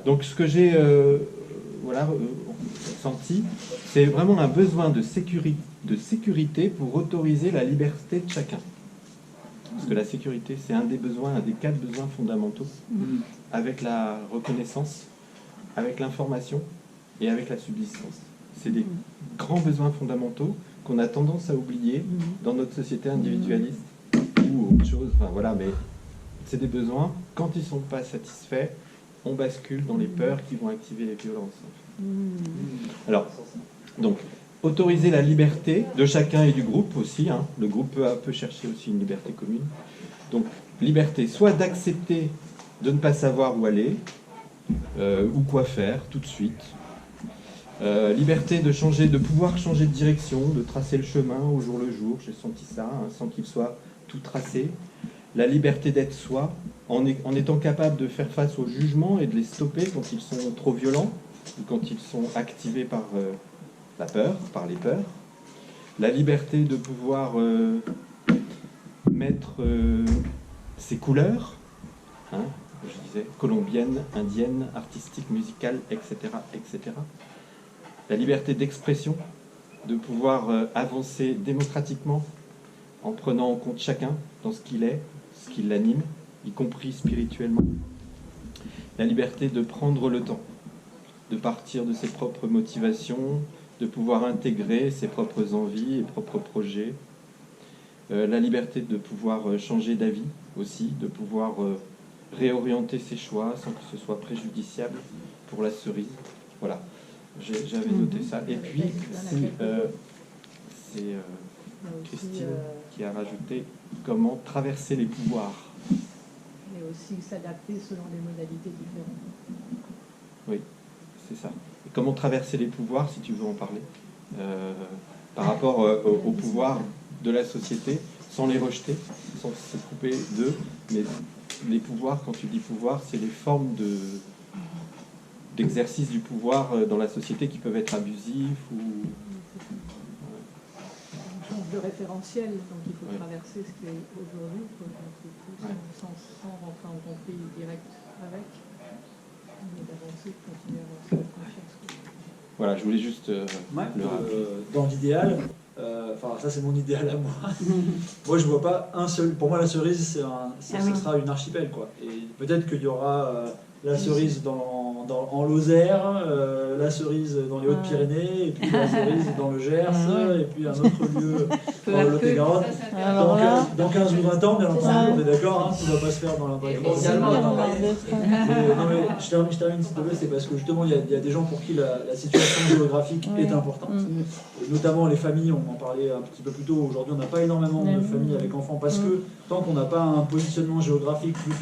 Donc ce que j'ai senti, c'est vraiment un besoin de sécurité pour autoriser la liberté de chacun. Parce que la sécurité, c'est un des besoins, un des 4 besoins fondamentaux, avec la reconnaissance, avec l'information et avec la subsistance. C'est des grands besoins fondamentaux qu'on a tendance à oublier dans notre société individualiste ou autre chose. Enfin, voilà, mais c'est des besoins. Quand ils ne sont pas satisfaits, on bascule dans les peurs qui vont activer les violences. Alors, donc, autoriser la liberté de chacun et du groupe aussi. Le groupe peut chercher aussi une liberté commune. Donc, liberté, soit d'accepter de ne pas savoir où aller, ou quoi faire tout de suite. Liberté de pouvoir changer de direction, de tracer le chemin au jour le jour, j'ai senti ça, sans qu'il soit tout tracé. La liberté d'être soi, en étant capable de faire face aux jugements et de les stopper quand ils sont trop violents, ou quand ils sont activés par la peur, par les peurs. La liberté de pouvoir mettre ses couleurs, je disais, colombienne, indienne, artistique, musicale, etc., etc. La liberté d'expression, de pouvoir avancer démocratiquement en prenant en compte chacun dans ce qu'il est, ce qui l'anime, y compris spirituellement. La liberté de prendre le temps, de partir de ses propres motivations, de pouvoir intégrer ses propres envies et propres projets. La liberté de pouvoir changer d'avis aussi, de pouvoir réorienter ses choix sans que ce soit préjudiciable pour la cerise. Voilà. J'avais noté ça. Et puis, c'est Christine qui a rajouté comment traverser les pouvoirs. Et aussi s'adapter selon des modalités différentes. Oui, c'est ça. Et comment traverser les pouvoirs, si tu veux en parler, par rapport au pouvoir de la société, sans les rejeter, sans se couper d'eux. Mais les pouvoirs, quand tu dis pouvoir, c'est les formes d'exercice du pouvoir dans la société qui peuvent être abusifs ou... On change de référentiel, donc il faut traverser ce qui est aujourd'hui, sans rentrer en conflit direct avec, mais d'avancer, de continuer à avancer avec confiance. Voilà, je voulais juste dans l'idéal, ça c'est mon idéal à moi. Moi je vois pas un seul. Pour moi la cerise ce sera une archipel quoi. Et peut-être qu'il y aura la cerise en Lozère, la cerise dans les Hautes-Pyrénées, et puis la cerise dans le Gers, et puis un autre lieu dans le Lot-et-Garonne. Dans 15 ou 20 ans, bien entendu, on est d'accord, ça ne va pas se faire dans l'impact. Non mais je termine s'il te plaît, c'est parce que justement il y a des gens pour qui la situation géographique est importante. Notamment les familles, on en parlait un petit peu plus tôt, aujourd'hui on n'a pas énormément de familles avec enfants, parce que tant qu'on n'a pas un positionnement géographique plus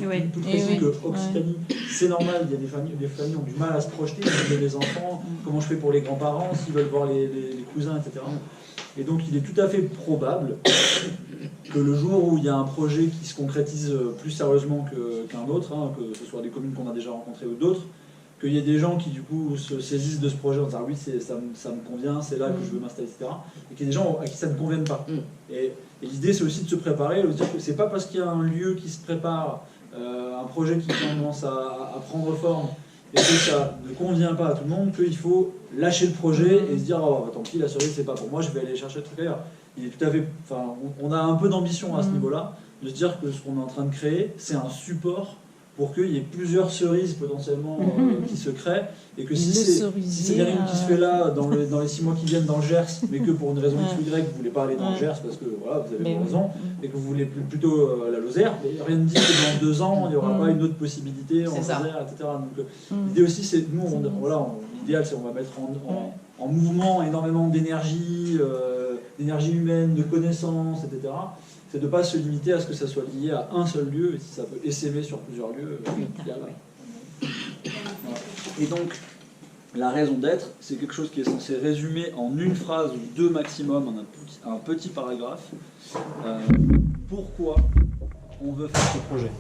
précis que Occitanie, c'est normal, il y a des familles ont du mal à se projeter, il y a des enfants, comment je fais pour les grands-parents, s'ils veulent voir les cousins, etc. Et donc il est tout à fait probable que le jour où il y a un projet qui se concrétise plus sérieusement qu'un autre, que ce soit des communes qu'on a déjà rencontrées ou d'autres, qu'il y ait des gens qui du coup se saisissent de ce projet en disant oui ça me convient, c'est là que je veux m'installer, etc. Et qu'il y ait des gens à qui ça ne convienne pas. Et l'idée c'est aussi de se préparer, de dire que c'est pas parce qu'il y a un lieu qui se prépare, un projet qui commence à prendre forme et que ça ne convient pas à tout le monde qu'il faut lâcher le projet et se dire oh, tant pis la cerise c'est pas pour moi, je vais aller chercher le truc ailleurs. Il est tout à fait, on a un peu d'ambition à ce niveau-là, de se dire que ce qu'on est en train de créer c'est un support pour qu'il y ait plusieurs cerises potentiellement qui se créent, et que si c'est bien une qui se fait là dans les 6 mois qui viennent dans le Gers, mais que pour une raison X ou Y vous ne voulez pas aller dans le Gers parce que voilà, vous avez vos raisons, et que vous voulez plutôt la Lozère, rien ne dit que dans 2 ans il n'y aura pas une autre possibilité en Lozère, etc. Donc l'idée aussi c'est, nous l'idéal c'est on va mettre en mouvement énormément d'énergie, d'énergie humaine, de connaissances, etc. C'est de ne pas se limiter à ce que ça soit lié à un seul lieu, et si ça peut essaimer sur plusieurs lieux, voilà. Et donc, la raison d'être, c'est quelque chose qui est censé résumer en une phrase ou 2 maximum, en un petit paragraphe, pourquoi on veut faire ce projet.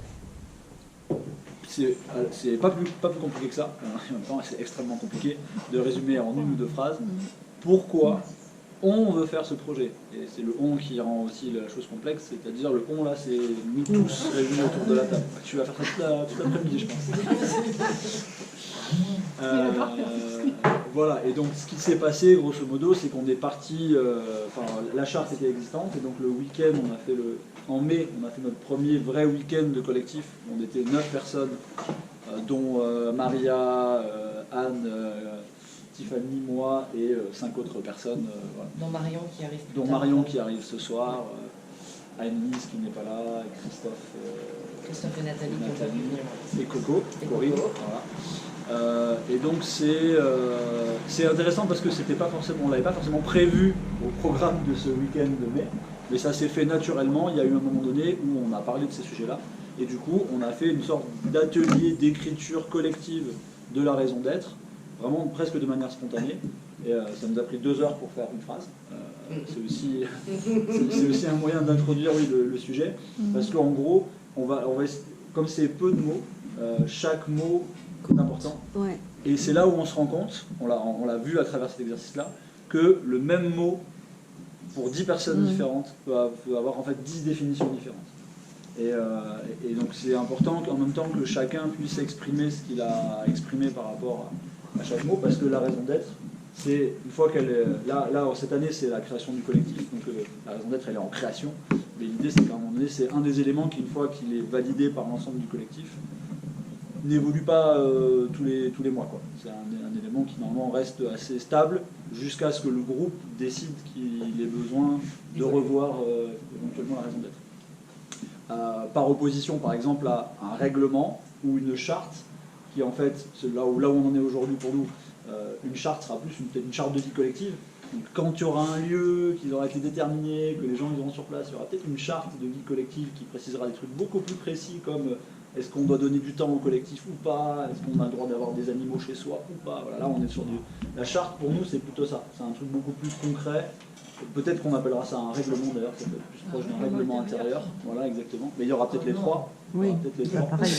C'est pas plus compliqué que ça, en même temps c'est extrêmement compliqué de résumer en 1 ou 2 phrases pourquoi on veut faire ce projet. Et c'est le on qui rend aussi la chose complexe, c'est-à-dire le on là, c'est nous tous réunis autour de la table. Tu vas faire ça toute l'après-midi, je pense. Voilà, et donc ce qui s'est passé grosso modo, c'est qu'on est parti, la charte était existante, et donc le week-end, en mai, on a fait notre premier vrai week-end de collectif. On était 9 personnes, dont Maria, Anne, Tiffany, moi et 5 autres personnes. Voilà. Dont Marion qui arrive plus dont tard. Marion qui arrive ce soir, Anne-Lise qui n'est pas là, et Christophe et Nathalie qui ont pas pu venir. et Coco, Et Corinne. Coco. Voilà. Et donc c'est intéressant parce que on l'avait pas forcément prévu au programme de ce week-end de mai, mais ça s'est fait naturellement. Il y a eu un moment donné où on a parlé de ces sujets-là, et du coup on a fait une sorte d'atelier d'écriture collective de la raison d'être, vraiment presque de manière spontanée, et ça nous a pris 2 heures pour faire une phrase. C'est aussi un moyen d'introduire le sujet, parce qu'en gros, comme c'est peu de mots, chaque mot est important. Ouais. Et c'est là où on se rend compte, on l'a vu à travers cet exercice-là, que le même mot, pour 10 personnes différentes, peut avoir en fait 10 définitions différentes. Et donc c'est important qu'en même temps que chacun puisse exprimer ce qu'il a exprimé par rapport à chaque mot, parce que la raison d'être, c'est une fois qu'elle est... Là, cette année, c'est la création du collectif, donc la raison d'être, elle est en création, mais l'idée, c'est qu'à un moment donné, c'est un des éléments qui, une fois qu'il est validé par l'ensemble du collectif, n'évolue pas tous les mois, quoi. C'est un élément qui, normalement, reste assez stable jusqu'à ce que le groupe décide qu'il ait besoin de revoir éventuellement la raison d'être. Par opposition, par exemple, à un règlement ou une charte, qui, en fait, c'est là où on en est aujourd'hui pour nous, une charte sera plus peut-être une charte de vie collective. Donc, quand il y aura un lieu qui aura été déterminé, que les gens iront sur place, il y aura peut-être une charte de vie collective qui précisera des trucs beaucoup plus précis, comme est-ce qu'on doit donner du temps au collectif ou pas, est-ce qu'on a le droit d'avoir des animaux chez soi ou pas. Voilà, là on est sur la charte, pour nous c'est plutôt ça, c'est un truc beaucoup plus concret. Peut-être qu'on appellera ça un règlement d'ailleurs, ça peut être plus proche d'un règlement intérieur. Voilà, exactement. Mais il y aura peut-être les 3. Oui, peut-être les 3. pareil.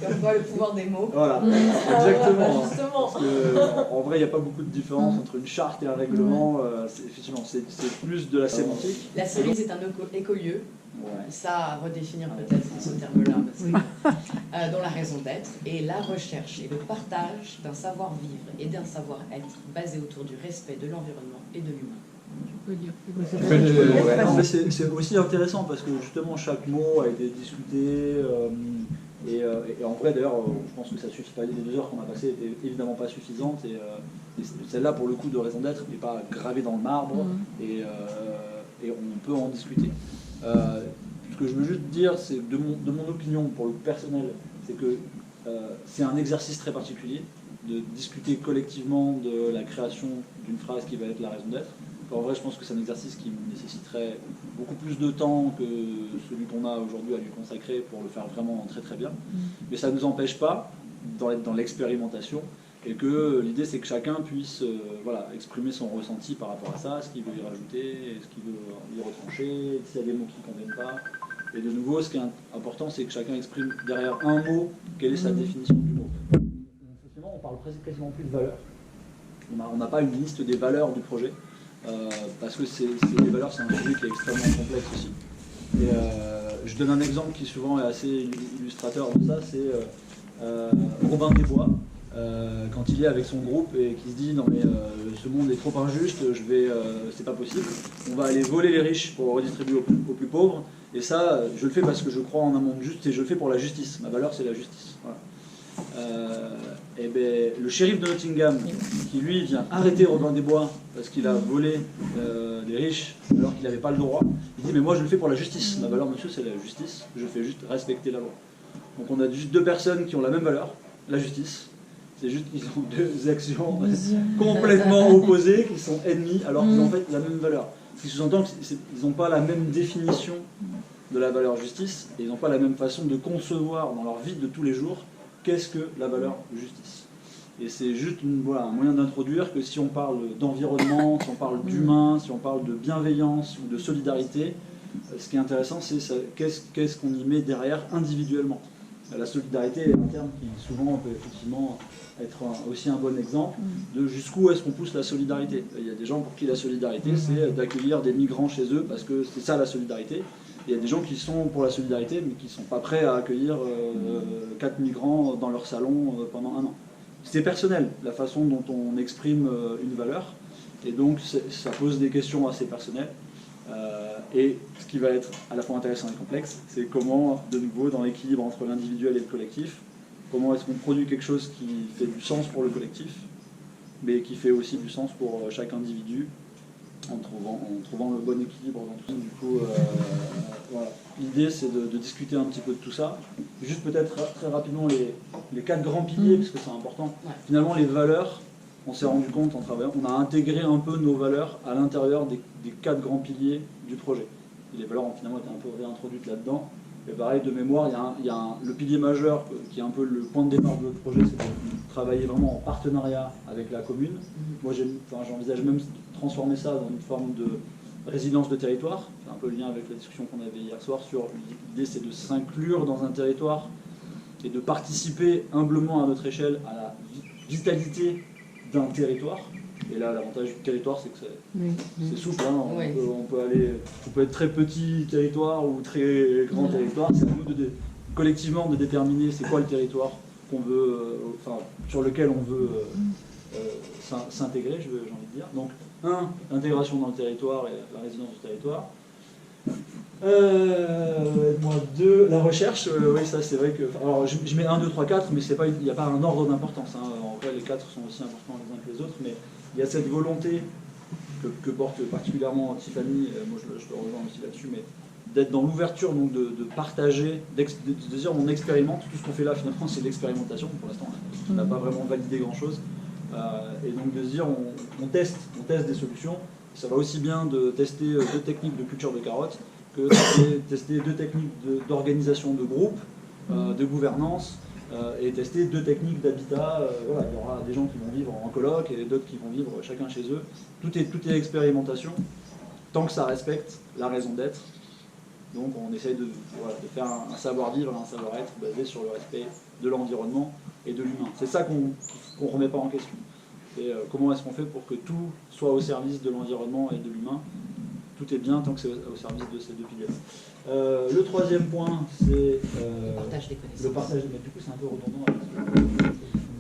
Comme quoi le pouvoir des mots. Voilà, exactement. Justement. Parce que, en vrai, il n'y a pas beaucoup de différence entre une charte et un règlement. Effectivement, c'est plus de la sémantique. La cerise est un écolieu. Ouais. Ça, à redéfinir peut-être ce terme-là, dont la raison d'être est la recherche et le partage d'un savoir-vivre et d'un savoir-être basé autour du respect de l'environnement et de l'humain. Tu peux dire. Non, mais c'est aussi intéressant parce que justement chaque mot a été discuté et en vrai d'ailleurs je pense que ça suffit pas, les 2 heures qu'on a passées étaient évidemment pas suffisantes et celle-là pour le coup de raison d'être n'est pas gravée dans le marbre et on peut en discuter. Ce que je veux juste dire, c'est de mon opinion pour le personnel, c'est que c'est un exercice très particulier de discuter collectivement de la création d'une phrase qui va être la raison d'être. En vrai, je pense que c'est un exercice qui nécessiterait beaucoup plus de temps que celui qu'on a aujourd'hui à lui consacrer pour le faire vraiment très très bien. Mais ça ne nous empêche pas d'être dans l'expérimentation et que l'idée c'est que chacun puisse exprimer son ressenti par rapport à ça, ce qu'il veut y rajouter, ce qu'il veut y retrancher, s'il y a des mots qui ne conviennent pas. Et de nouveau, ce qui est important, c'est que chacun exprime derrière un mot quelle est sa définition du mot. Effectivement, on parle presque quasiment plus de valeurs. On n'a pas une liste des valeurs du projet. Parce que les valeurs, c'est un sujet qui est extrêmement complexe aussi. Et je donne un exemple qui souvent est assez illustrateur de ça, c'est Robin des Bois, quand il est avec son groupe et qui se dit non mais ce monde est trop injuste, c'est pas possible, on va aller voler les riches pour redistribuer aux plus pauvres, et ça je le fais parce que je crois en un monde juste et je le fais pour la justice, ma valeur c'est la justice. Voilà. Et ben, le shérif de Nottingham, qui lui vient arrêter Robin des Bois parce qu'il a volé des riches alors qu'il n'avait pas le droit, il dit mais moi je le fais pour la justice, ma valeur monsieur c'est la justice, je fais juste respecter la loi. Donc on a juste 2 personnes qui ont la même valeur, la justice, c'est juste qu'ils ont 2 actions complètement opposées, qui sont ennemies alors qu'ils ont en fait la même valeur. Ce qui sous-entend qu'ils n'ont pas la même définition de la valeur justice et ils n'ont pas la même façon de concevoir dans leur vie de tous les jours qu'est-ce que la valeur justice. Et c'est juste un moyen d'introduire que si on parle d'environnement, si on parle d'humain, si on parle de bienveillance ou de solidarité, ce qui est intéressant, c'est qu'est-ce qu'on y met derrière individuellement. La solidarité est un terme qui souvent peut effectivement être aussi un bon exemple de jusqu'où est-ce qu'on pousse la solidarité. Il y a des gens pour qui la solidarité, c'est d'accueillir des migrants chez eux, parce que c'est ça la solidarité. Et il y a des gens qui sont pour la solidarité, mais qui ne sont pas prêts à accueillir 4 migrants dans leur salon pendant 1 an. C'est personnel, la façon dont on exprime une valeur, et donc ça pose des questions assez personnelles. Et ce qui va être à la fois intéressant et complexe, c'est comment, de nouveau, dans l'équilibre entre l'individuel et le collectif, comment est-ce qu'on produit quelque chose qui fait du sens pour le collectif, mais qui fait aussi du sens pour chaque individu, en trouvant le bon équilibre dans tout ça. Du coup, voilà. L'idée, c'est de discuter un petit peu de tout ça. Juste peut-être très rapidement les 4 grands piliers, parce que c'est important. Finalement, les valeurs, on s'est rendu compte en travaillant, on a intégré un peu nos valeurs à l'intérieur des 4 grands piliers du projet. Et les valeurs ont finalement été un peu réintroduites là-dedans. Et pareil, de mémoire, il y a le pilier majeur qui est un peu le point de départ de notre projet, c'est de travailler vraiment en partenariat avec la commune. Moi, j'envisage même de transformer ça dans une forme de résidence de territoire. C'est un peu le lien avec la discussion qu'on avait hier soir sur l'idée, c'est de s'inclure dans un territoire et de participer humblement à notre échelle à la vitalité d'un territoire. Et là, l'avantage du territoire, c'est que c'est souple. Hein. On peut être très petit territoire ou très grand territoire. C'est à nous collectivement de déterminer c'est quoi le territoire qu'on veut, sur lequel on veut s'intégrer, j'ai envie de dire. Donc, l'intégration dans le territoire et la résidence du territoire. 2, la recherche, oui, ça c'est vrai que. Alors, je mets 1, 2, 3, 4, mais il n'y a pas un ordre d'importance. Hein. En vrai, les 4 sont aussi importants les uns que les autres, mais il y a cette volonté que porte particulièrement Tiffany, moi je te rejoins aussi là-dessus, mais d'être dans l'ouverture, donc de partager, de dire on expérimente. Tout ce qu'on fait là, finalement, c'est de l'expérimentation. Pour l'instant, on n'a pas vraiment validé grand-chose. Et donc de se dire on teste des solutions. Ça va aussi bien de tester 2 techniques de culture de carottes que de tester 2 techniques d'organisation de groupe, de gouvernance, et tester 2 techniques d'habitat. Voilà, il y aura des gens qui vont vivre en coloc et d'autres qui vont vivre chacun chez eux. Tout est expérimentation, tant que ça respecte la raison d'être. Donc on essaye de faire un savoir-vivre, un savoir-être basé sur le respect de l'environnement et de l'humain. C'est ça qu'on ne remet pas en question. Et comment est-ce qu'on fait pour que tout soit au service de l'environnement et de l'humain? Tout est bien tant que c'est au service de ces 2 piliers. Le 3e point, c'est le partage des connaissances. Le partage, mais du coup, c'est un peu redondant.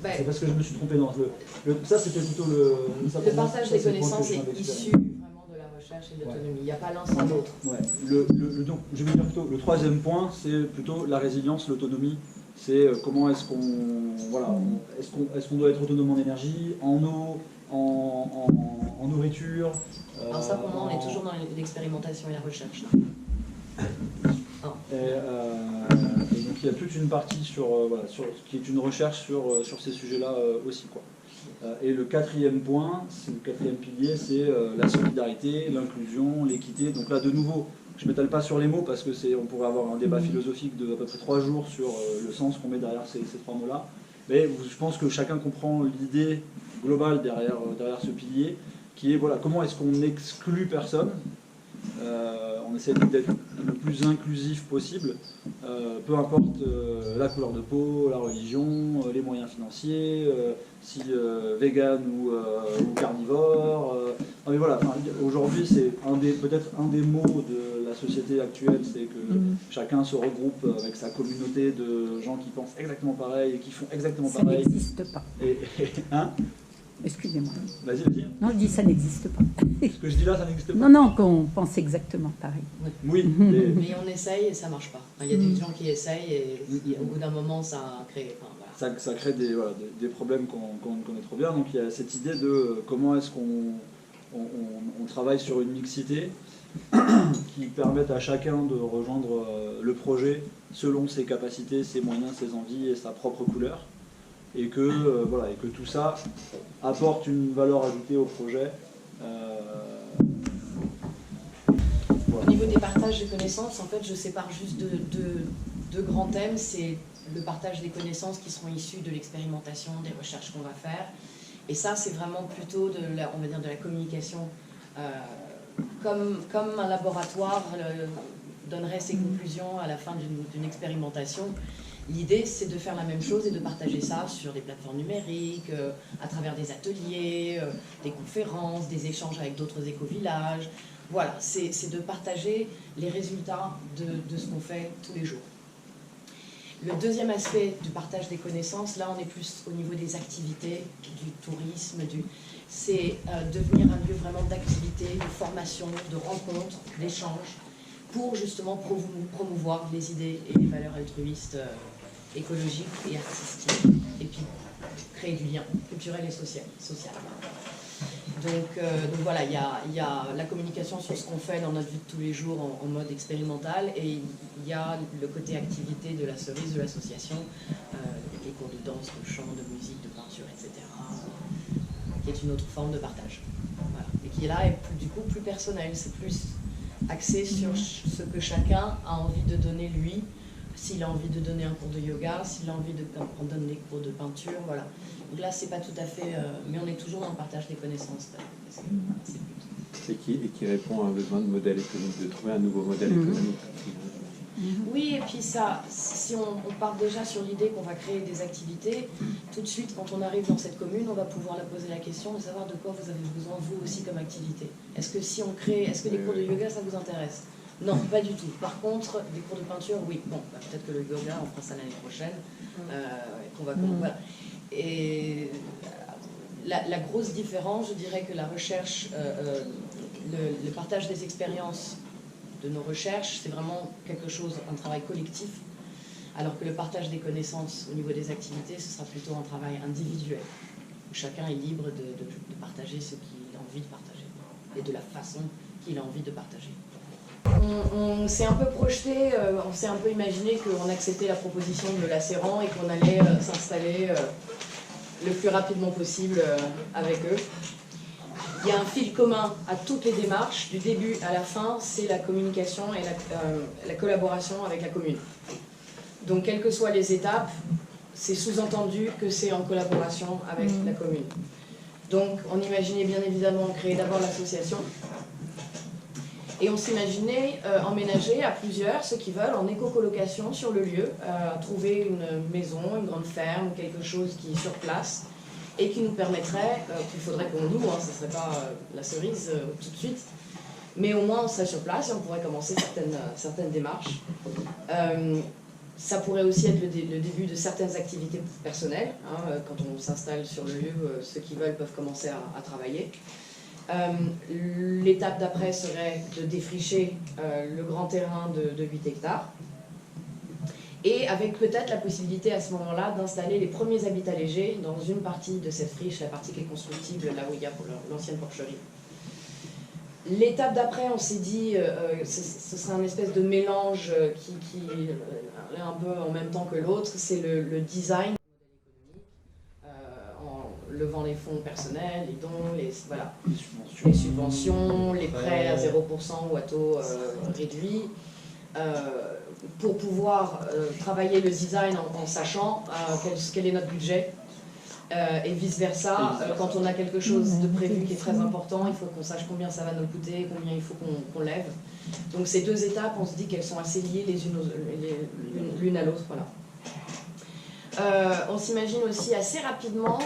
C'est parce que je me suis trompé dans ça, c'était plutôt le partage des connaissances est issu vraiment de la recherche et de l'autonomie. Il n'y a pas l'un sans l'autre. Ouais. Donc, je vais dire plutôt le 3e point, c'est plutôt la résilience, l'autonomie. C'est comment est-ce qu'on est-ce qu'on doit être autonome en énergie, en eau, en nourriture. Alors ça, pour moi, on est toujours dans l'expérimentation et la recherche. Et donc il y a toute une partie qui est une recherche sur ces sujets-là aussi, quoi. Et le 4e point, c'est le 4e pilier, c'est la solidarité, l'inclusion, l'équité. Donc là, de nouveau, je ne m'étale pas sur les mots parce que on pourrait avoir un débat philosophique de à peu près 3 jours sur le sens qu'on met derrière ces 3 mots-là. Mais je pense que chacun comprend l'idée globale derrière ce pilier, qui est comment est-ce qu'on n'exclut personne. On essaie d'être le plus inclusif possible, peu importe la couleur de peau, la religion, les moyens financiers, si vegan ou carnivore. Non mais voilà, aujourd'hui c'est peut-être un des mots de la société actuelle, c'est que chacun se regroupe avec sa communauté de gens qui pensent exactement pareil et qui font exactement pareil. Ça n'existe pas. Hein? Excusez-moi. Vas-y. Non, je dis ça n'existe pas. Ce que je dis là, ça n'existe pas. Non, qu'on pense exactement pareil. Oui. Mais on essaye et ça ne marche pas. Il y a des gens qui essayent et au bout d'un moment, ça crée... Ça crée des problèmes qu'on connaît trop bien. Donc il y a cette idée de comment est-ce qu'on travaille sur une mixité qui permette à chacun de rejoindre le projet selon ses capacités, ses moyens, ses envies et sa propre couleur. Et que tout ça apporte une valeur ajoutée au projet. Au niveau des partages de connaissances, en fait, je sépare juste deux grands thèmes. C'est le partage des connaissances qui seront issues de l'expérimentation, des recherches qu'on va faire. Et ça, c'est vraiment plutôt de la communication. Comme un laboratoire donnerait ses conclusions à la fin d'une expérimentation, L'idée, c'est de faire la même chose et de partager ça sur des plateformes numériques, à travers des ateliers, des conférences, des échanges avec d'autres éco-villages. Voilà, c'est de partager les résultats de ce qu'on fait tous les jours. Le deuxième aspect du partage des connaissances, là on est plus au niveau des activités, du tourisme, c'est devenir un lieu vraiment d'activité, de formation, de rencontres, d'échanges, pour justement promouvoir les idées et les valeurs altruistes, écologiques et artistiques, et puis créer du lien culturel et social. Donc voilà, il y a la communication sur ce qu'on fait dans notre vie de tous les jours en mode expérimental, et il y a le côté activité de la cerise, de l'association, avec les cours de danse, de chant, de musique, de peinture, etc., qui est une autre forme de partage. Voilà. Et qui là est du coup plus personnel, c'est plus axé sur ce que chacun a envie de donner lui, s'il a envie de donner un cours de yoga, s'il a envie de donner des cours de peinture, voilà. Donc là, c'est pas tout à fait... mais on est toujours dans le partage des connaissances. Parce que, et qui répond à un besoin de modèle économique, de trouver un nouveau modèle économique. Oui, et puis ça, si on part déjà sur l'idée qu'on va créer des activités, tout de suite, quand on arrive dans cette commune, on va pouvoir la poser la question de savoir de quoi vous avez besoin, vous aussi, comme activité. Est-ce que si on crée... Est-ce que les cours de yoga, ça vous intéresse ? Non, pas du tout. Par contre, des cours de peinture, oui. Bon, bah, peut-être que le yoga, on fera ça l'année prochaine. Voilà. Et la grosse différence, je dirais que la recherche, le partage des expériences de nos recherches, c'est vraiment quelque chose, un travail collectif, alors que le partage des connaissances au niveau des activités, ce sera plutôt un travail individuel, où chacun est libre de partager ce qu'il a envie de partager, et de la façon qu'il a envie de partager. On s'est un peu projeté, on s'est un peu imaginé qu'on acceptait la proposition de l'Acéran et qu'on allait s'installer le plus rapidement possible avec eux. Il y a un fil commun à toutes les démarches, du début à la fin, c'est la communication et la collaboration avec la commune. Donc, quelles que soient les étapes, c'est sous-entendu que c'est en collaboration avec la commune. Donc, on imaginait bien évidemment créer d'abord l'association. Et on s'imaginait emménager à plusieurs, ceux qui veulent, en éco-colocation sur le lieu, trouver une maison, une grande ferme, quelque chose qui est sur place, et qui nous permettrait, qu'il faudrait qu'on loue, hein, ce ne serait pas la cerise tout de suite, mais au moins on serait sur place et on pourrait commencer certaines démarches. Ça pourrait aussi être le début de certaines activités personnelles, hein, quand on s'installe sur le lieu, ceux qui veulent peuvent commencer à travailler. L'étape d'après serait de défricher le grand terrain de 8 hectares et avec peut-être la possibilité à ce moment-là d'installer les premiers habitats légers dans une partie de cette friche, la partie qui est constructible, là où il y a l'ancienne porcherie. L'étape d'après, on s'est dit, ce serait un espèce de mélange qui est un peu en même temps que l'autre, c'est le design. Levant les fonds personnels, les dons, les subventions, les prêts à 0% ou à taux réduit, pour pouvoir travailler le design en sachant quel est notre budget, et vice-versa, quand on a quelque chose de prévu qui est très important, il faut qu'on sache combien ça va nous coûter, combien il faut qu'on lève. Donc ces deux étapes, on se dit qu'elles sont assez liées l'une à l'autre. Voilà. On s'imagine aussi assez rapidement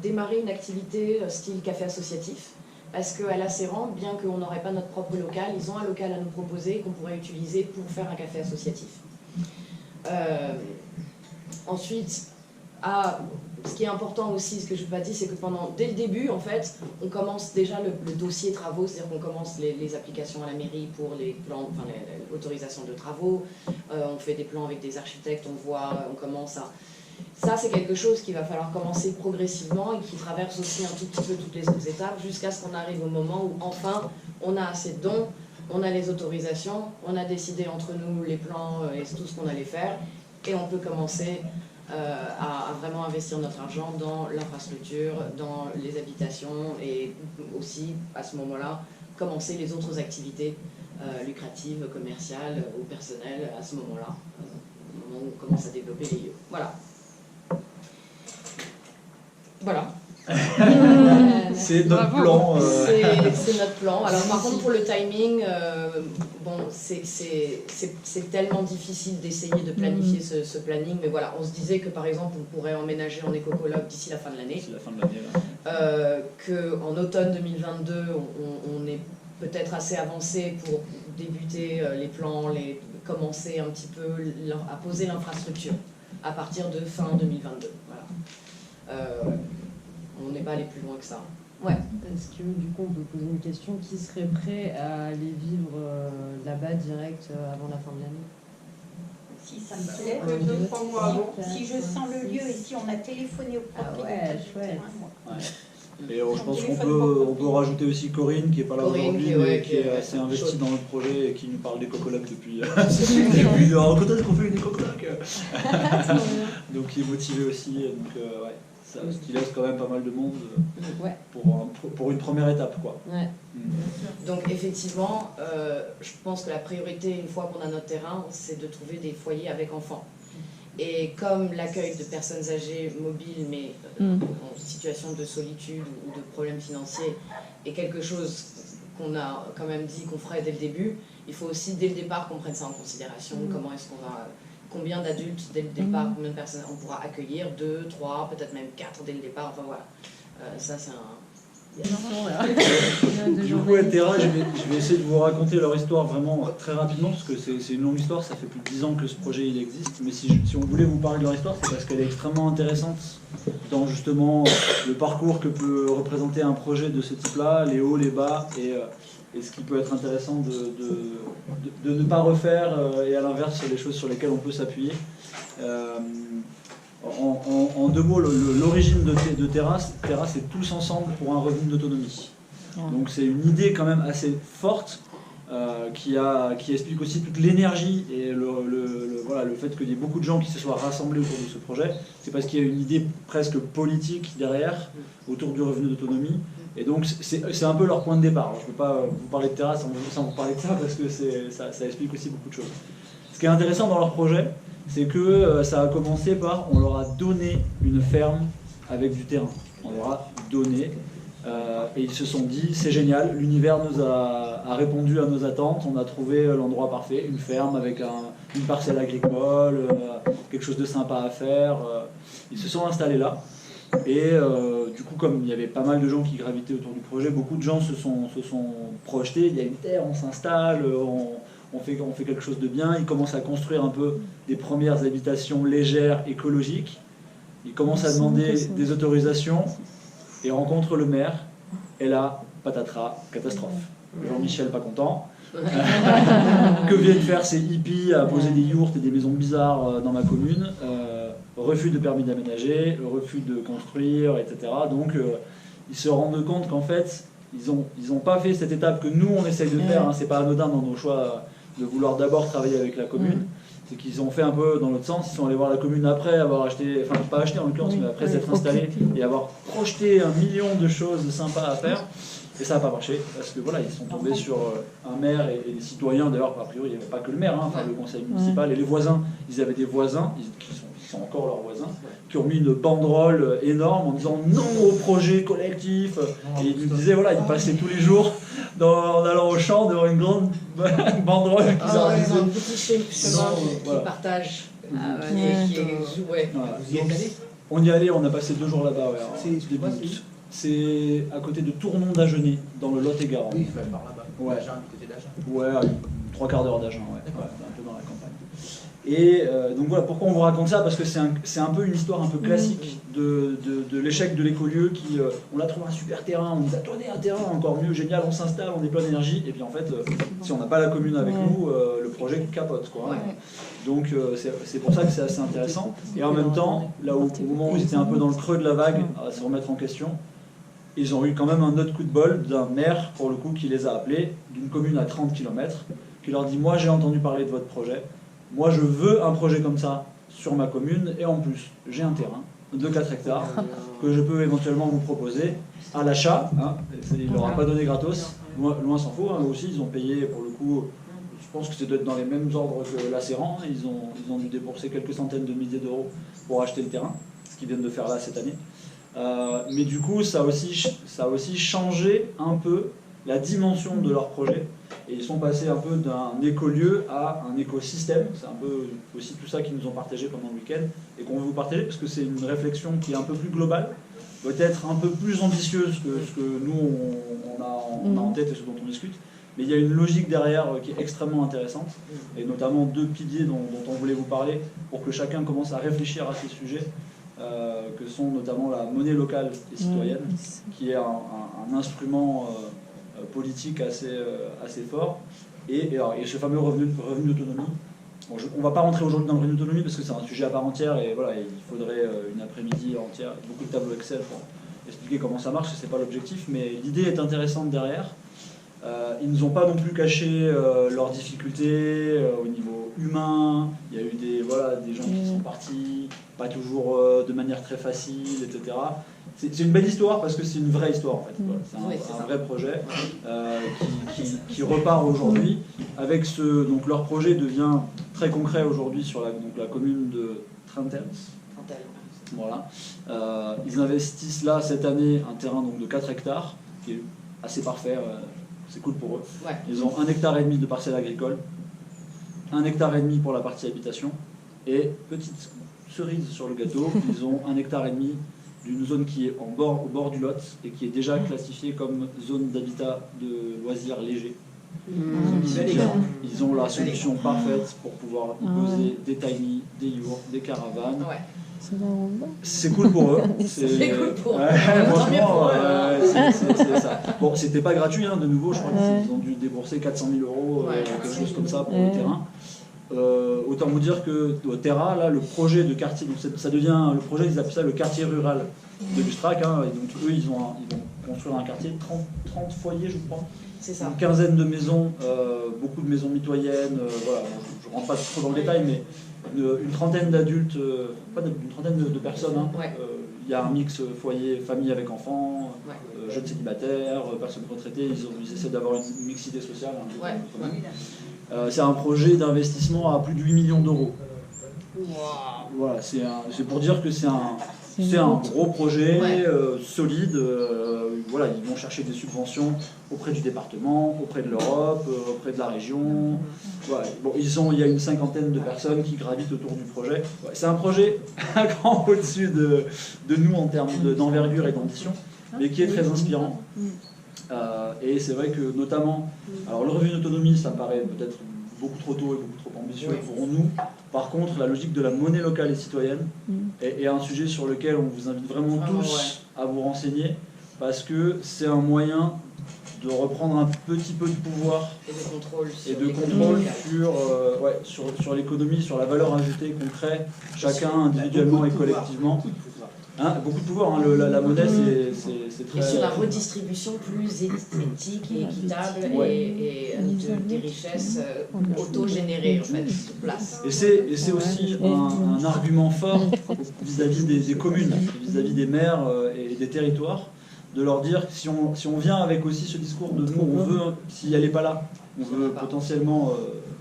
démarrer une activité style café associatif, parce qu'à l'Acéran, bien qu'on n'aurait pas notre propre local, ils ont un local à nous proposer qu'on pourrait utiliser pour faire un café associatif. Ensuite, ce qui est important aussi, ce que je n'ai pas dit, c'est que dès le début, en fait, on commence déjà le dossier travaux, c'est-à-dire qu'on commence les applications à la mairie pour les plans, l'autorisation de travaux, on fait des plans avec des architectes, on commence à... Ça, c'est quelque chose qu'il va falloir commencer progressivement et qui traverse aussi un tout petit peu toutes les autres étapes jusqu'à ce qu'on arrive au moment où, enfin, on a assez de dons, on a les autorisations, on a décidé entre nous les plans et tout ce qu'on allait faire, et on peut commencer à vraiment investir notre argent dans l'infrastructure, dans les habitations, et aussi, à ce moment-là, commencer les autres activités lucratives, commerciales ou personnelles à ce moment-là, au moment où on commence à développer les lieux. Voilà. Voilà. C'est notre Bravo. plan. C'est notre plan. Alors par contre pour le timing, bon, c'est tellement difficile d'essayer de planifier ce planning, mais voilà, on se disait que par exemple on pourrait emménager en écocoloc d'ici la fin de l'année. C'est la fin de l'année. Qu'en automne 2022, on est peut-être assez avancé pour débuter les plans, commencer un petit peu à poser l'infrastructure à partir de fin 2022. Voilà. On n'est pas allé plus loin que ça. Ouais. Est-ce que du coup on peut poser une question, qui serait prêt à aller vivre là-bas direct avant la fin de l'année? Si ça me plaît, 2-3 mois avant. Si je sens le lieu et si on a téléphoné au propriétaire. Ouais, chouette. Et je pense qu'on peut rajouter aussi Corinne, qui n'est pas là aujourd'hui, mais qui est assez investie dans le projet et qui nous parle des cocolocs depuis. Depuis quand est-ce qu'on fait une écocoloc? Donc qui est motivé aussi. Donc ouais, ça, ce qui laisse quand même pas mal de monde pour une première étape, quoi. Ouais. Donc effectivement, je pense que la priorité, une fois qu'on a notre terrain, c'est de trouver des foyers avec enfants. Et comme l'accueil de personnes âgées mobiles, mais en situation de solitude ou de problèmes financiers, est quelque chose qu'on a quand même dit qu'on ferait dès le début, il faut aussi dès le départ qu'on prenne ça en considération. Comment est-ce qu'on va, combien d'adultes dès le départ, combien de personnes on pourra accueillir, 2, 3, peut-être même 4 dès le départ. Enfin voilà, ça c'est un... Du coup, Terra, je vais essayer de vous raconter leur histoire vraiment très rapidement, parce que c'est une longue histoire, ça fait plus de 10 ans que ce projet il existe, mais si on voulait vous parler de leur histoire, c'est parce qu'elle est extrêmement intéressante dans justement le parcours que peut représenter un projet de ce type-là, les hauts, les bas, et ce qui peut être intéressant de ne pas refaire, et à l'inverse, les choses sur lesquelles on peut s'appuyer. En 2 mots, l'origine de Terra, c'est tous ensemble pour un revenu d'autonomie. Donc c'est une idée quand même assez forte qui explique aussi toute l'énergie et le fait qu'il y ait beaucoup de gens qui se soient rassemblés autour de ce projet. C'est parce qu'il y a une idée presque politique derrière, autour du revenu d'autonomie. Et donc c'est un peu leur point de départ. Alors, je ne peux pas vous parler de Terra sans vous parler de ça, parce que ça explique aussi beaucoup de choses. Ce qui est intéressant dans leur projet, c'est que ça a commencé par, on leur a donné une ferme avec du terrain. On leur a donné, et ils se sont dit, c'est génial, l'univers nous a répondu à nos attentes, on a trouvé l'endroit parfait, une ferme avec une parcelle agricole, quelque chose de sympa à faire. Ils se sont installés là, et du coup, comme il y avait pas mal de gens qui gravitaient autour du projet, beaucoup de gens se sont projetés, il y a une terre, on s'installe, on fait quelque chose de bien. Ils commencent à construire un peu des premières habitations légères, écologiques. Ils commencent à demander des autorisations et rencontrent le maire. Et là, patatras, catastrophe. Jean-Michel pas content. Que viennent faire ces hippies à poser des yourtes et des maisons bizarres dans ma commune? Refus de permis d'aménager, refus de construire, etc. Donc ils se rendent compte qu'en fait, ils ont pas fait cette étape que nous on essaye de faire. Hein. C'est pas anodin dans nos choix de vouloir d'abord travailler avec la commune. C'est qu'ils ont fait un peu dans l'autre sens. Ils sont allés voir la commune après avoir acheté, enfin pas acheté en l'occurrence, mais après s'être installés et avoir projeté 1 million de choses sympas à faire. Et ça n'a pas marché, parce que voilà, ils sont tombés sur un maire et des citoyens. D'ailleurs, a priori, il n'y avait pas que le maire, hein, enfin le conseil municipal et les voisins. Ils avaient des voisins, qui sont encore leurs voisins, qui ont mis une banderole énorme en disant non au projet collectif. Et ils nous disaient, voilà, ils passaient tous les jours en allant au champ devant une grande banderole qu'ils ont un petit chemin qui partage et qui est joué. Vous y êtes allé? On y allait, on a passé 2 jours là-bas. Ouais. C'est à côté de Tournon d'Agenais, dans le Lot-et-Garonne. Oui, par là-bas. Ouais. D'Agen, du côté d'Agen. Ouais, 3/4 d'heure d'Agen, ouais. Un peu dans la campagne. Et donc voilà, pourquoi on vous raconte ça? Parce que c'est un peu une histoire un peu classique de l'échec de l'écolieu qui, on a trouvé un super terrain, on nous a donné un terrain encore mieux, génial, on s'installe, on est plein d'énergie, et puis en fait, si on n'a pas la commune avec nous, le projet capote, quoi. Ouais. Donc c'est pour ça que c'est assez intéressant. Et en même temps, là au moment où ils étaient un peu dans le creux de la vague, à se remettre en question, ils ont eu quand même un autre coup de bol d'un maire, pour le coup, qui les a appelés, d'une commune à 30 km, qui leur dit « Moi, j'ai entendu parler de votre projet. Moi, je veux un projet comme ça sur ma commune. Et en plus, j'ai un terrain de 4 hectares que je peux éventuellement vous proposer à l'achat. Hein. Il ne leur a pas donné gratos. Loin s'en faut. Hein. Eux aussi, ils ont payé, pour le coup, je pense que c'est d'être dans les mêmes ordres que la Serran. Ils ont dû débourser quelques centaines de milliers d'euros pour acheter le terrain, ce qu'ils viennent de faire là cette année. Mais du coup, ça a aussi changé un peu la dimension de leur projet. Et ils sont passés un peu d'un écolieu à un écosystème. C'est un peu aussi tout ça qu'ils nous ont partagé pendant le week-end et qu'on veut vous partager parce que c'est une réflexion qui est un peu plus globale, peut-être un peu plus ambitieuse que ce que nous on a en tête et ce dont on discute. Mais il y a une logique derrière qui est extrêmement intéressante, et notamment 2 piliers dont on voulait vous parler pour que chacun commence à réfléchir à ces sujets, que sont notamment la monnaie locale et citoyenne, qui est un instrument politique assez fort, et ce fameux revenu d'autonomie. Bon, on ne va pas rentrer aujourd'hui dans le revenu d'autonomie parce que c'est un sujet à part entière, et voilà, il faudrait une après-midi entière, beaucoup de tableaux Excel pour expliquer comment ça marche, ce n'est pas l'objectif, mais l'idée est intéressante derrière. Ils ne nous ont pas non plus caché leurs difficultés au niveau humain. Il y a eu des gens qui sont partis, pas toujours de manière très facile, etc. C'est une belle histoire parce que c'est une vraie histoire en fait. Voilà, c'est un vrai projet qui repart aujourd'hui. Avec donc leur projet devient très concret aujourd'hui sur la commune de Trentel. Voilà. Ils investissent là cette année un terrain donc, de 4 hectares qui est assez parfait. C'est cool pour eux. Ouais. Ils ont 1,5 hectare de parcelles agricoles, 1,5 hectare pour la partie habitation, et petite cerise sur le gâteau, ils ont 1,5 hectare d'une zone qui est au bord du Lot et qui est déjà classifiée comme zone d'habitat de loisirs légers. Ils ont la solution parfaite pour pouvoir y poser des tiny, des yurts, des caravanes. Ouais. C'est cool pour eux. C'est cool pour eux. Franchement, c'est ça. Bon, c'était pas gratuit, hein, de nouveau, je crois qu'ils ont dû débourser 400 000 €, quelque chose comme ça pour le terrain. Autant vous dire que au Terra, là, le projet de quartier, donc ça devient le projet, ils appellent ça le quartier rural de Lustrac, hein, et donc eux, ils vont construire un quartier de 30 foyers, je crois. C'est ça. Une quinzaine de maisons, beaucoup de maisons mitoyennes, voilà, je ne rentre pas trop dans le détail, mais une trentaine d'adultes, une trentaine de personnes. Hein. Il y a un mix foyer, famille avec enfants, jeunes célibataires, personnes retraitées, ils essaient d'avoir une mixité sociale. Hein, c'est un projet d'investissement à plus de 8 millions d'euros. Voilà, c'est pour dire que c'est un gros projet, solide. Voilà, ils vont chercher des subventions auprès du département, auprès de l'Europe, auprès de la région. Voilà. Bon, il y a une 50aine de personnes qui gravitent autour du projet. Ouais, c'est un projet un grand au-dessus de nous en termes d'envergure et d'ambition, mais qui est très inspirant. Et c'est vrai que notamment, alors le revenu d'autonomie, ça me paraît peut-être beaucoup trop tôt et beaucoup trop ambitieux pour nous. Par contre, la logique de la monnaie locale et citoyenne est un sujet sur lequel on vous invite vraiment tous à vous renseigner, parce que c'est un moyen de reprendre un petit peu de pouvoir et de contrôle sur l'économie, sur la valeur ajoutée qu'on crée chacun individuellement et collectivement. Hein, beaucoup de pouvoir, hein, la monnaie c'est très... Et sur la redistribution plus éthique et équitable des richesses auto-générées en fait, sur place. Et c'est aussi un argument fort vis-à-vis des communes, vis-à-vis des maires et des territoires, de leur dire que si on vient avec aussi ce discours de nous, on veut, si elle n'est pas là, on veut potentiellement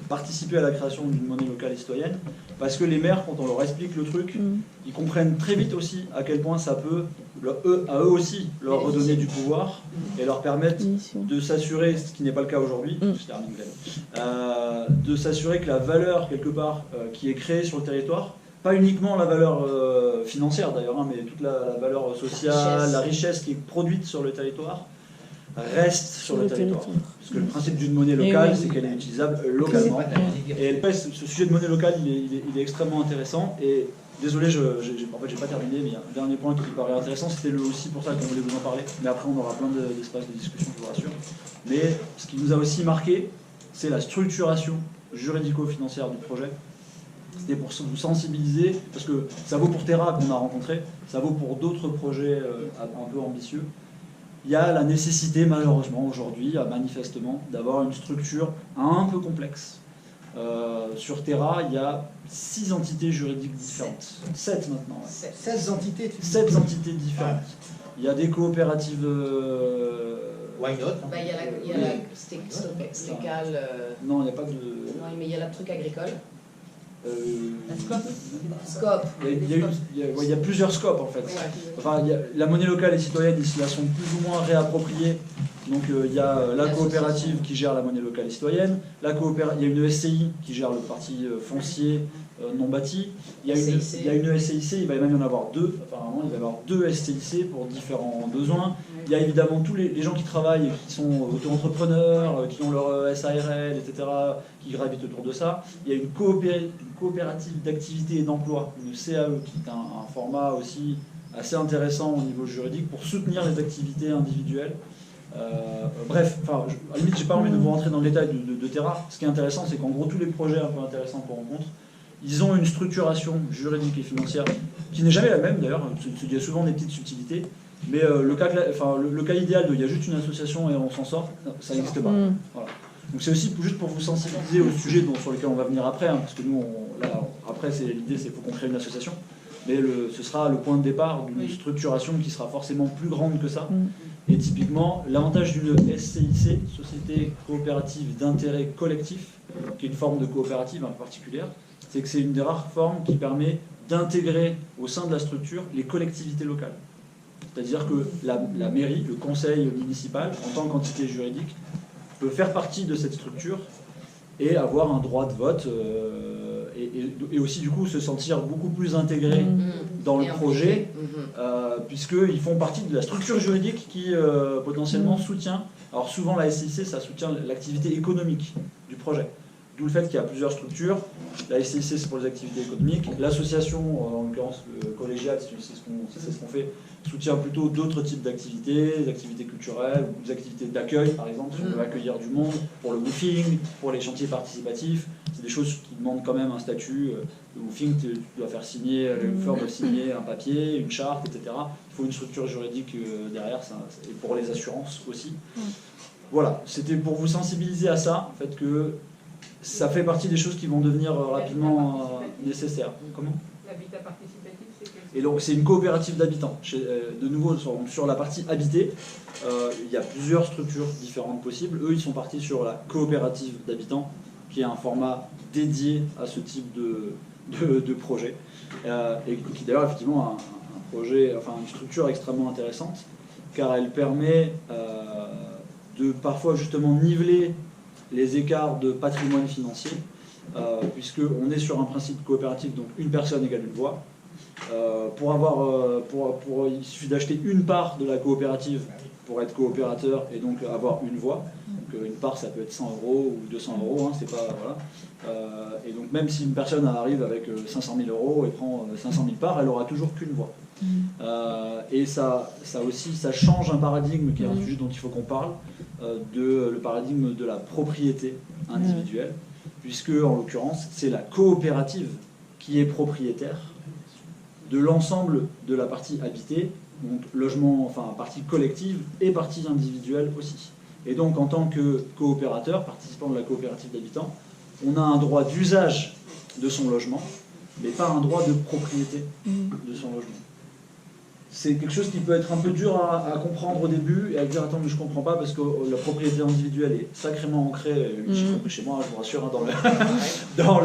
participer à la création d'une monnaie locale et citoyenne, parce que les maires, quand on leur explique le truc, ils comprennent très vite aussi à quel point ça peut, à eux aussi, leur redonner du pouvoir et leur permettre de s'assurer, ce qui n'est pas le cas aujourd'hui, de s'assurer que la valeur, quelque part, qui est créée sur le territoire, pas uniquement la valeur financière d'ailleurs, hein, mais toute la valeur sociale, la richesse qui est produite sur le territoire, reste sur le territoire. Parce que le principe d'une monnaie locale, c'est qu'elle est utilisable localement. Et ce sujet de monnaie locale, il est extrêmement intéressant. Et désolé, en fait, j'ai pas terminé, mais il y a un dernier point qui me paraît intéressant. C'était aussi pour ça qu'on voulait vous en parler. Mais après, on aura plein d'espaces de discussion, je vous rassure. Mais ce qui nous a aussi marqué, c'est la structuration juridico-financière du projet. C'était pour vous sensibiliser, parce que ça vaut pour Terra qu'on a rencontré, ça vaut pour d'autres projets un peu ambitieux. Il y a la nécessité, malheureusement, aujourd'hui, manifestement, d'avoir une structure un peu complexe. Sur Terra, il y a 6 entités juridiques différentes. 7 maintenant. Ouais. 16 entités 7 entités différentes. Il y a des coopératives... Why not? Il y a la stécale... Non, il n'y a pas de... Non, mais il y a le truc agricole. Scope. Il y a plusieurs scopes en fait. Enfin, la monnaie locale et citoyenne, ils se la sont plus ou moins réappropriées. Donc il y a la coopérative qui gère la monnaie locale et citoyenne, il y a une SCI qui gère le parti foncier non bâti, il y a une SCIC, il va même y en avoir deux, apparemment il va y avoir deux SCIC pour différents besoins. Il y a évidemment tous les gens qui travaillent, qui sont auto-entrepreneurs, qui ont leur SARL, etc., qui gravitent autour de ça. Il y a une coopérative d'activité et d'emploi, une CAE, qui est un format aussi assez intéressant au niveau juridique pour soutenir les activités individuelles. Bref, à la limite, j'ai pas envie de vous rentrer dans le détail de Terra. Ce qui est intéressant, c'est qu'en gros, tous les projets un peu intéressants qu'on rencontre, ils ont une structuration juridique et financière qui n'est jamais la même d'ailleurs. Il y a souvent des petites subtilités, mais le cas idéal de il y a juste une association et on s'en sort, ça n'existe pas. Voilà. Donc c'est aussi juste pour vous sensibiliser au sujet sur lequel on va venir après, hein, parce que nous, après, l'idée, c'est qu'il faut qu'on crée une association. Mais ce sera le point de départ d'une structuration qui sera forcément plus grande que ça. Et typiquement, l'avantage d'une SCIC, Société Coopérative d'Intérêt Collectif, qui est une forme de coopérative un peu particulière, c'est que c'est une des rares formes qui permet d'intégrer au sein de la structure les collectivités locales. C'est-à-dire que la mairie, le conseil municipal, en tant qu'entité juridique, peut faire partie de cette structure et avoir un droit de vote et aussi du coup se sentir beaucoup plus intégré dans le projet puisqu'ils font partie de la structure juridique qui potentiellement soutient, alors souvent la SCIC ça soutient l'activité économique du projet, d'où le fait qu'il y a plusieurs structures. La SCIC c'est pour les activités économiques, l'association en l'occurrence le collégial c'est ce qu'on fait, soutient plutôt d'autres types d'activités, des activités culturelles, ou des activités d'accueil par exemple, si on veut accueillir du monde, pour le woofing, pour les chantiers participatifs. C'est des choses qui demandent quand même un statut. Le woofing, tu dois faire signer, le woofeur doit signer un papier, une charte, etc. Il faut une structure juridique derrière, et pour les assurances aussi. Voilà, c'était pour vous sensibiliser à ça, en fait que ça fait partie des choses qui vont devenir rapidement nécessaires. Comment ? L'habitat participatif, c'est quelque chose. Et donc c'est une coopérative d'habitants. De nouveau, sur la partie habitée, il y a plusieurs structures différentes possibles. Eux, ils sont partis sur la coopérative d'habitants, qui est un format dédié à ce type de projet. Et qui d'ailleurs, effectivement, un projet, une structure extrêmement intéressante, car elle permet de parfois justement niveler les écarts de patrimoine financier, puisqu'on est sur un principe coopératif, donc une personne égale une voix. Il suffit d'acheter une part de la coopérative pour être coopérateur et donc avoir une voix. Donc une part ça peut être 100 € ou 200 €, hein, c'est pas voilà. Et donc même si une personne arrive avec 500 000 € et prend 500 000 parts, elle aura toujours qu'une voix. Et ça aussi, ça change un paradigme qui est un sujet dont il faut qu'on parle, le paradigme de la propriété individuelle, puisque en l'occurrence c'est la coopérative qui est propriétaire de l'ensemble de la partie habitée, donc logement, partie collective et partie individuelle aussi. Et donc en tant que coopérateur, participant de la coopérative d'habitants, on a un droit d'usage de son logement, mais pas un droit de propriété de son logement. C'est quelque chose qui peut être un peu dur à comprendre au début et à dire attends mais je comprends pas parce que la propriété individuelle est sacrément ancrée chez moi, je vous rassure, hein, dans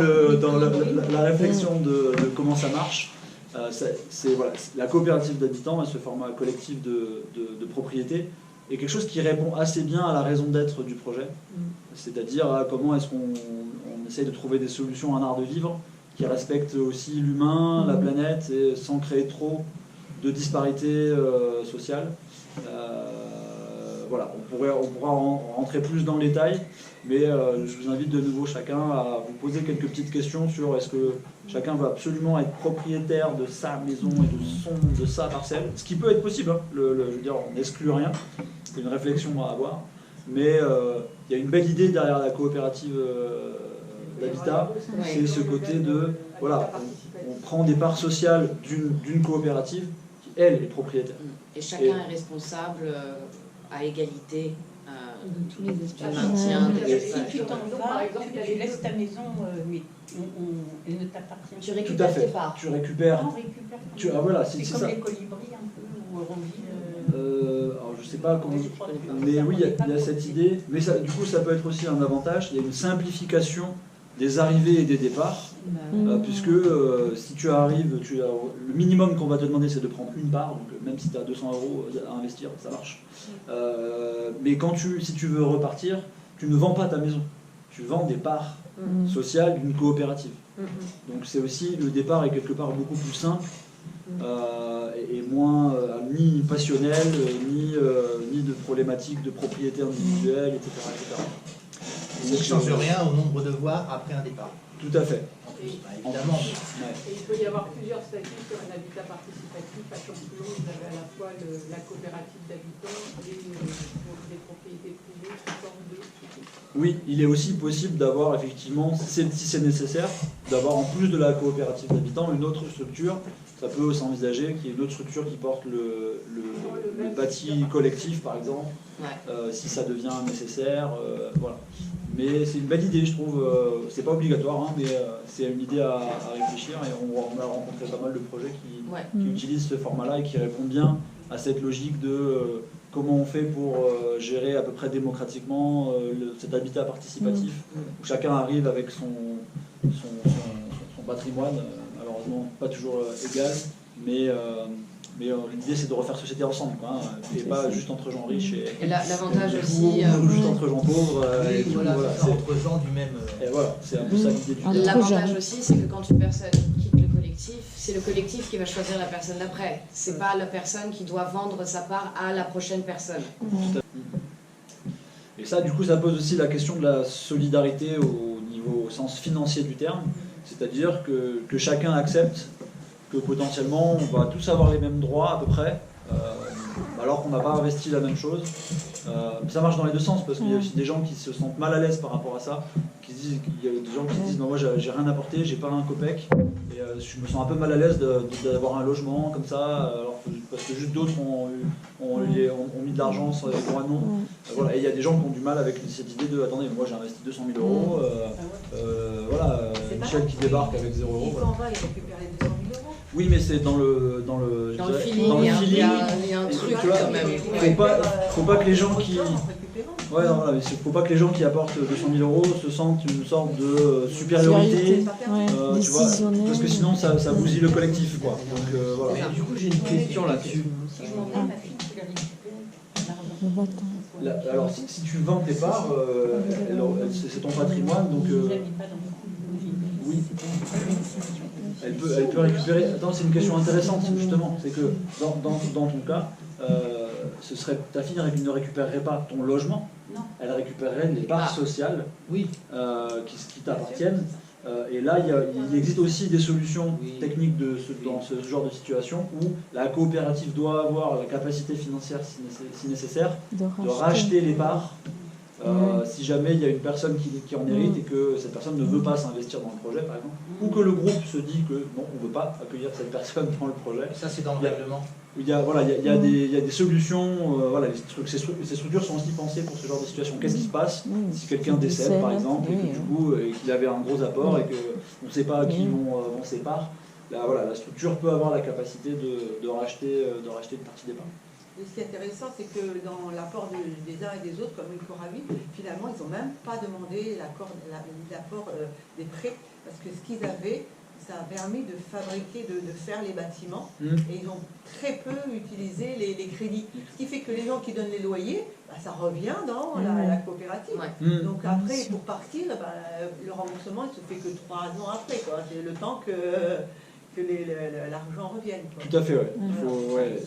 la réflexion de comment ça marche. Voilà, la coopérative d'habitants et ce format collectif de propriété est quelque chose qui répond assez bien à la raison d'être du projet, c'est-à-dire comment est-ce qu'on essaye de trouver des solutions à un art de vivre qui respecte aussi l'humain, la planète, et sans créer trop de disparités sociales. Voilà, on pourra en rentrer plus dans le détail, mais je vous invite de nouveau chacun à vous poser quelques petites questions sur est-ce que chacun veut absolument être propriétaire de sa maison et de sa parcelle, ce qui peut être possible, hein. Je veux dire, on n'exclut rien, c'est une réflexion à avoir, mais il y a une belle idée derrière la coopérative d'habitat, c'est ce côté de, voilà, on prend des parts sociales d'une coopérative qui, elle, est propriétaire. Et chacun est responsable à égalité de tous les espaces. maintien des Si espaces. tu t'en vas, tu laisses ta maison, mais elle ne t'appartient pas. Tu Tout à récupères fait. tes parts. Tu récupères. On récupère. Voilà, c'est c'est comme ça. les colibris un peu, où on vit. Alors je sais pas comment. Mais oui, il y a cette idée. Mais ça, du coup, ça peut être aussi un avantage. Il y a une simplification des arrivées et des départs. puisque si tu arrives, le minimum qu'on va te demander c'est de prendre une part, donc même si tu as 200 € à investir, ça marche. Mais si tu veux repartir, tu ne vends pas ta maison, tu vends des parts sociales d'une coopérative. Donc c'est aussi, le départ est quelque part beaucoup plus simple et moins ni passionnel, ni de problématiques de propriété individuelle, etc. Ça ne change rien au nombre de voix après un départ. Tout à fait. Évidemment. Et il peut y avoir plusieurs statuts sur un habitat participatif. À Chanteloup, vous avez à la fois la coopérative d'habitants et les propriétés privées sous forme de... Oui, il est aussi possible d'avoir effectivement, si c'est nécessaire, d'avoir en plus de la coopérative d'habitants une autre structure. Ça peut s'envisager qu'il y ait une autre structure qui porte le bâti collectif, par exemple, si ça devient nécessaire. Voilà. Mais c'est une belle idée, je trouve. C'est pas obligatoire, hein, mais c'est une idée à réfléchir. Et on a rencontré pas mal de projets qui utilisent ce format-là et qui répondent bien à cette logique de comment on fait pour gérer à peu près démocratiquement cet habitat participatif, où chacun arrive avec son patrimoine, malheureusement pas toujours égal, mais l'idée c'est de refaire société ensemble, quoi, hein, et pas juste entre gens riches et l'avantage aussi ou juste entre gens pauvres. Et voilà, c'est entre gens du même... Et voilà, c'est un peu ça l'idée du L'avantage aussi, c'est que quand une personne quitte le collectif, c'est le collectif qui va choisir la personne d'après. C'est pas la personne qui doit vendre sa part à la prochaine personne. Et ça, du coup, ça pose aussi la question de la solidarité au sens financier du terme, c'est-à-dire que chacun accepte que potentiellement on va tous avoir les mêmes droits à peu près, alors qu'on n'a pas investi la même chose. Ça marche dans les deux sens, parce qu'il y a aussi des gens qui se sentent mal à l'aise par rapport à ça, il y a des gens qui disent non, moi j'ai rien apporté, j'ai pas un copec, et je me sens un peu mal à l'aise d'avoir un logement comme ça, parce que juste d'autres ont mis de l'argent sur les droits non. Voilà. Et il y a des gens qui ont du mal avec cette idée de attendez, moi j'ai investi 200 000 €, voilà, Michel qui débarque avec 0 €. Voilà. Il récupère les 200 000 €. Oui, mais c'est dans le feeling, il y a un truc quand même. Faut pas que les gens qui... Ouais, non, voilà, mais faut pas que les gens qui apportent 200 000 € se sentent une sorte de supériorité, tu vois, parce que sinon ça bousille le collectif, quoi. Donc, voilà. Mais du coup, j'ai une question là-dessus. Si je m'en vais, ma fille, tu la récupères. Alors, si tu vends tes parts, c'est ton patrimoine, donc... oui. Elle peut récupérer... Attends, c'est une question intéressante, justement. C'est que dans ton cas, ta fille ne récupérerait pas ton logement. Non. Elle récupérerait les parts sociales qui t'appartiennent. Et là, il existe aussi des solutions techniques dans ce genre de situation où la coopérative doit avoir la capacité financière, si nécessaire, de racheter les parts. Si jamais il y a une personne qui en hérite et que cette personne ne veut pas s'investir dans le projet, par exemple, ou que le groupe se dit que non, on ne veut pas accueillir cette personne dans le projet. Ça, c'est dans le règlement. Il y a des solutions, ces structures sont aussi pensées pour ce genre de situation. Qu'est-ce qui se passe si quelqu'un décède, par exemple, et qu'il avait un gros apport et qu'on ne sait pas à qui vont ses parts. Là, voilà, la structure peut avoir la capacité de racheter une partie des parts. Et ce qui est intéressant, c'est que dans l'apport des uns et des autres, comme le Coravi, finalement, ils n'ont même pas demandé l'apport des prêts, parce que ce qu'ils avaient, ça a permis de fabriquer, de faire les bâtiments, et ils ont très peu utilisé les crédits. Ce qui fait que les gens qui donnent les loyers, ça revient dans la coopérative. Donc après, pour partir, le remboursement, il se fait que 3 ans après, quoi. C'est le temps que l'argent revienne, quoi. Tout à fait, ouais.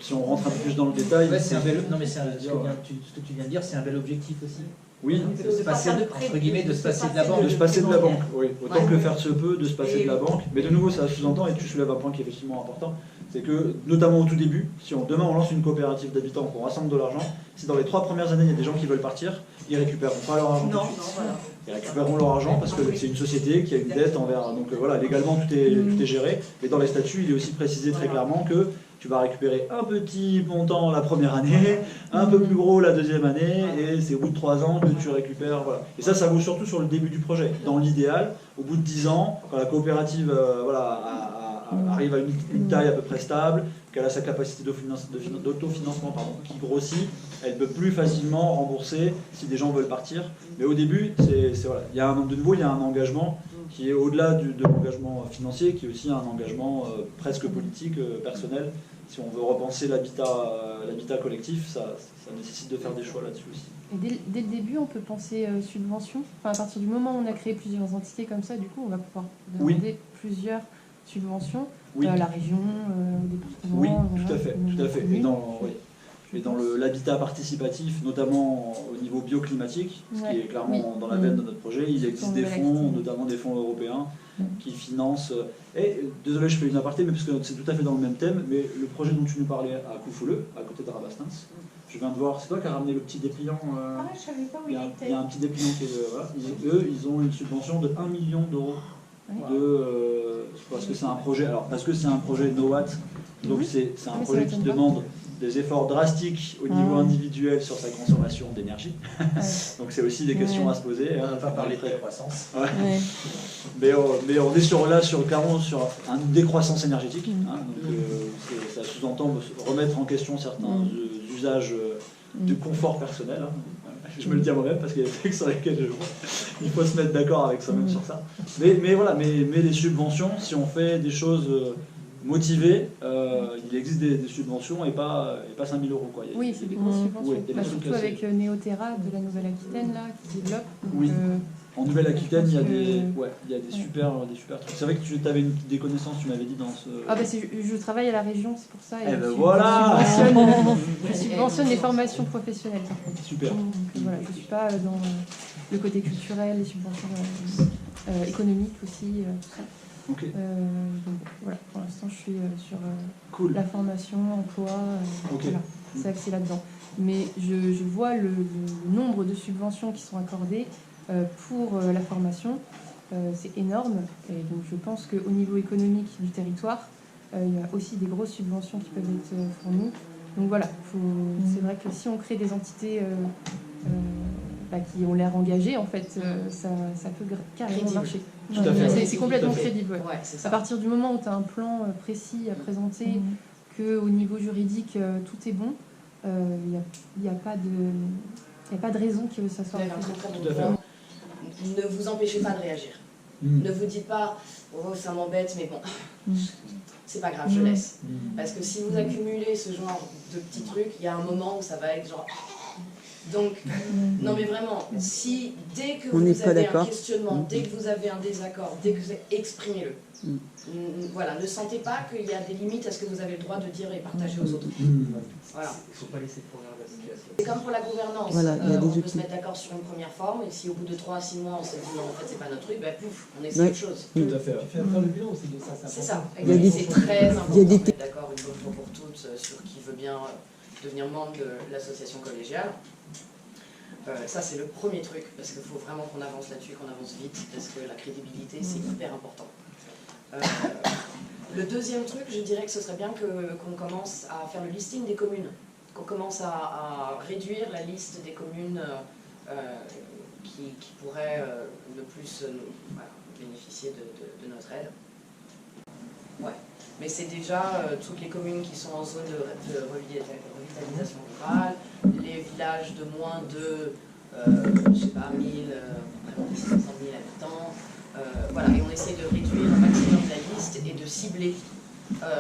Si on rentre un peu plus dans le détail... Ouais, c'est un bel... Non, mais ce que tu viens de dire, c'est un bel objectif aussi. Oui, de se passer, entre guillemets, de se passer de la banque. De se passer de la banque, oui. Autant que le faire se peut, de se passer de la banque. Mais de nouveau, ça sous-entend, et tu soulèves un point qui est effectivement important, c'est que, notamment au tout début, si demain on lance une coopérative d'habitants, qu'on rassemble de l'argent, si dans les 3 premières années, il y a des gens qui veulent partir, ils récupéreront pas leur argent tout de suite. Ils récupéreront leur argent parce que c'est une société qui a une dette envers... Donc voilà, légalement, tout est géré. Mais dans les statuts, il est aussi précisé très clairement que tu vas récupérer un petit montant la première année, un peu plus gros la deuxième année, et c'est au bout de 3 ans que tu récupères. Voilà. Et ça vaut surtout sur le début du projet. Dans l'idéal, au bout de 10 ans, quand la coopérative arrive à une taille à peu près stable, qu'elle a sa capacité d'autofinancement qui grossit, elle peut plus facilement rembourser si des gens veulent partir. Mais au début, de nouveau, il y a un engagement qui est au-delà de l'engagement financier, qui est aussi un engagement presque politique, personnel. Si on veut repenser l'habitat collectif, ça nécessite de faire des choix là-dessus aussi. Et dès le début, on peut penser subvention. Enfin, à partir du moment où on a créé plusieurs entités comme ça, du coup, on va pouvoir demander plusieurs subventions à la région, au département. Oui, voilà, tout à fait. Et dans l'habitat participatif, notamment au niveau bioclimatique, ce qui est clairement dans la veine de notre projet, il existe des fonds, notamment des fonds européens, qui financent... désolé, je fais une aparté, mais parce que c'est tout à fait dans le même thème, mais le projet dont tu nous parlais à Coufouleux, à côté de Rabastens, je viens de voir, c'est toi qui as ramené le petit dépliant. Je savais pas où il était. Il y a un petit dépliant qui est... voilà. Eux, ils ont une subvention de 1 million d'euros. Parce que c'est un projet, NOWAT, donc c'est un projet qui demande des efforts drastiques au niveau individuel sur sa consommation d'énergie. Donc c'est aussi des questions à se poser. On va pas parler de décroissance. Mais on est clairement sur une décroissance énergétique. Donc ça sous-entend remettre en question certains usages de confort personnel. Je me le dis à moi-même parce qu'il y a des trucs sur lesquels il faut se mettre d'accord avec soi-même sur ça. Mais voilà, mais les subventions, si on fait des choses motivées, il existe des subventions et pas 5 000 €. Oui, c'est des grosses subventions. Surtout avec Neoterra de la Nouvelle-Aquitaine là, qui développe. Oui. En Nouvelle-Aquitaine, il y a des super trucs. C'est vrai que tu avais des connaissances, tu m'avais dit dans ce... Ah je travaille à la région, c'est pour ça. Et voilà. Je subventionne les formations professionnelles. Super. Donc, voilà, je ne suis pas dans le côté culturel, les subventions économiques aussi, tout ça. Okay. Donc voilà, pour l'instant je suis sur la formation, emploi, voilà, c'est axé là-dedans. Mais je vois le nombre de subventions qui sont accordées pour la formation, c'est énorme. Et donc je pense qu'au niveau économique du territoire, il y a aussi des grosses subventions qui peuvent être fournies. Donc voilà, c'est vrai que si on crée des entités qui ont l'air engagées, en fait, ça peut carrément marcher. C'est complètement crédible. Ouais, à partir du moment où tu as un plan précis à présenter, qu'au niveau juridique, tout est bon, il n'y a pas de raison que ça soit refusé. Ne vous empêchez pas de réagir. Ne vous dites pas « Oh, ça m'embête, mais bon, c'est pas grave, je laisse. » Parce que si vous accumulez ce genre de petits trucs, il y a un moment où ça va être genre... Donc, non mais vraiment, si dès que vous avez un questionnement, dès que vous avez un désaccord, dès que vous exprimez-le. Voilà, ne sentez pas qu'il y a des limites à ce que vous avez le droit de dire et partager aux autres. Voilà. Il ne faut pas laisser courir la situation. C'est comme pour la gouvernance. Voilà, on peut se mettre d'accord sur une première forme et si au bout de 3 à 6 mois on s'est dit non, en fait c'est pas notre truc, ben pouf, on essaie autre chose. Tout à fait. Tu fais après le bilan aussi de ça. C'est ça. C'est très important d'être d'accord une bonne fois pour toutes sur qui veut bien devenir membre de l'association collégiale. Ça c'est le premier truc, parce qu'il faut vraiment qu'on avance là-dessus, qu'on avance vite, parce que la crédibilité c'est hyper important. Le deuxième truc, je dirais que ce serait bien qu'on commence à faire le listing des communes, qu'on commence à réduire la liste des communes qui pourraient le plus bénéficier de notre aide. Ouais. Mais c'est déjà toutes les communes qui sont en zone de revitalisation rurale, les villages de moins de, je sais pas, 1000, 500 000 habitants. Voilà, et on essaie de réduire au maximum la liste et de cibler,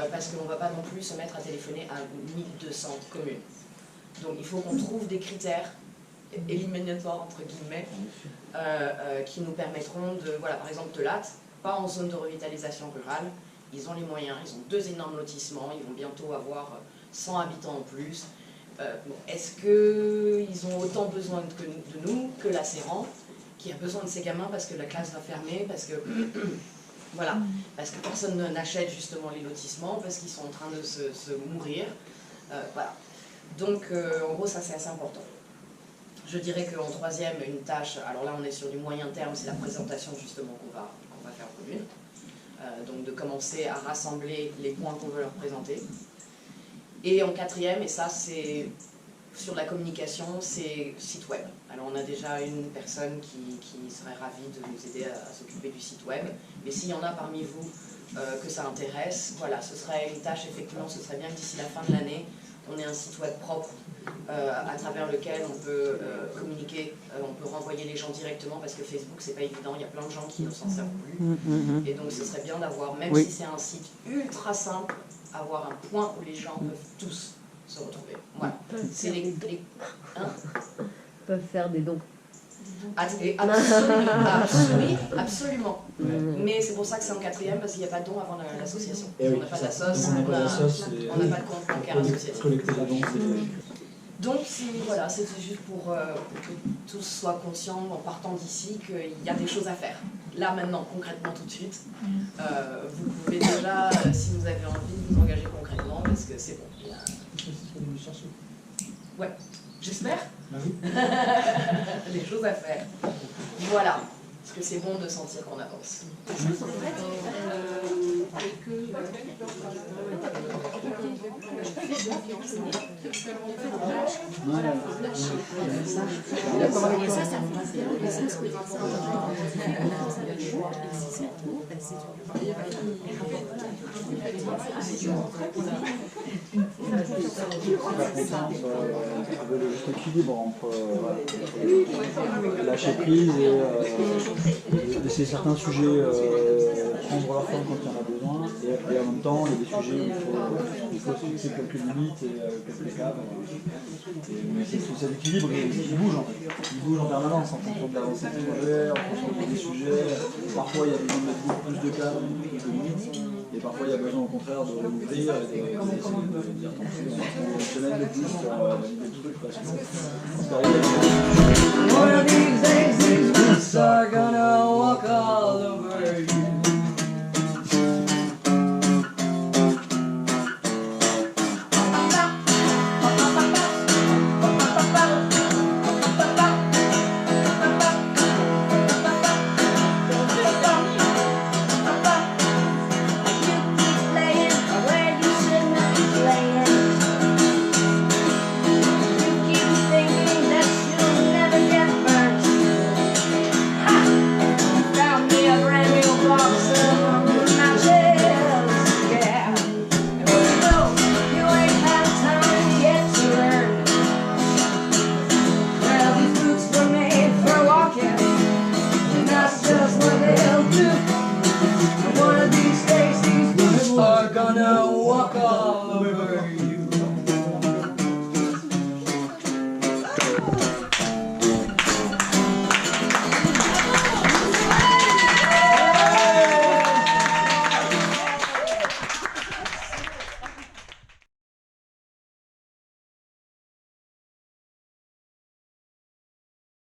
parce qu'on ne va pas non plus se mettre à téléphoner à 1200 communes. Donc il faut qu'on trouve des critères éliminatoires, entre guillemets, qui nous permettront de, voilà, par exemple, Telaat, pas en zone de revitalisation rurale, ils ont les moyens, ils ont 2 énormes lotissements, ils vont bientôt avoir 100 habitants en plus. Est-ce qu'ils ont autant besoin de nous que la Séran, qui a besoin de ses gamins parce que la classe va fermer, parce que, voilà, parce que personne n'achète justement les lotissements, parce qu'ils sont en train de se mourir. Voilà. Donc, en gros, ça c'est assez important. Je dirais qu'en troisième, une tâche, alors là on est sur du moyen terme, c'est la présentation justement qu'on va faire aux communes. Donc de commencer à rassembler les points qu'on veut leur présenter. Et en quatrième, et ça c'est sur la communication, c'est site web. Alors on a déjà une personne qui serait ravie de nous aider à s'occuper du site web, mais s'il y en a parmi vous que ça intéresse, voilà, ce serait une tâche, effectivement, ce serait bien que d'ici la fin de l'année, on ait un site web propre à travers lequel on peut communiquer, on peut renvoyer les gens directement, parce que Facebook c'est pas évident, il y a plein de gens qui ne s'en servent plus. Et donc ce serait bien d'avoir, même si c'est un site ultra simple, avoir un point où les gens peuvent tous se retrouver. Voilà. C'est peuvent faire des dons. Absolument. Mais c'est pour ça que c'est en 4e, parce qu'il n'y a pas de don avant l'association. Et on n'a pas d'assos, on n'a pas de compte bancaire associatif. Collecter les dons, donc voilà, c'était juste pour que tous soient conscients en partant d'ici qu'il y a des choses à faire. Là, maintenant, concrètement, tout de suite. Vous pouvez déjà, si vous avez envie, vous engager concrètement, parce que c'est bon. Ouais, j'espère. Des choses à faire. Voilà. Parce que c'est bon de sentir qu'on avance. L'équilibre entre lâcher prise et laisser certains sujets prendre leur forme quand il y en a besoin, et en même temps il y a des sujets où il faut se fixer quelques limites et quelques cadres. Cet équilibre il bouge en fait. Il bouge en permanence en fonction de l'avancée du projet, en fonction des sujets. Parfois il y a besoin de mettre beaucoup plus de cadres, beaucoup plus de limites. Et parfois, il y a besoin au contraire de rouvrir et de dire attention, une semaine de plus sur l'idée de truc parce que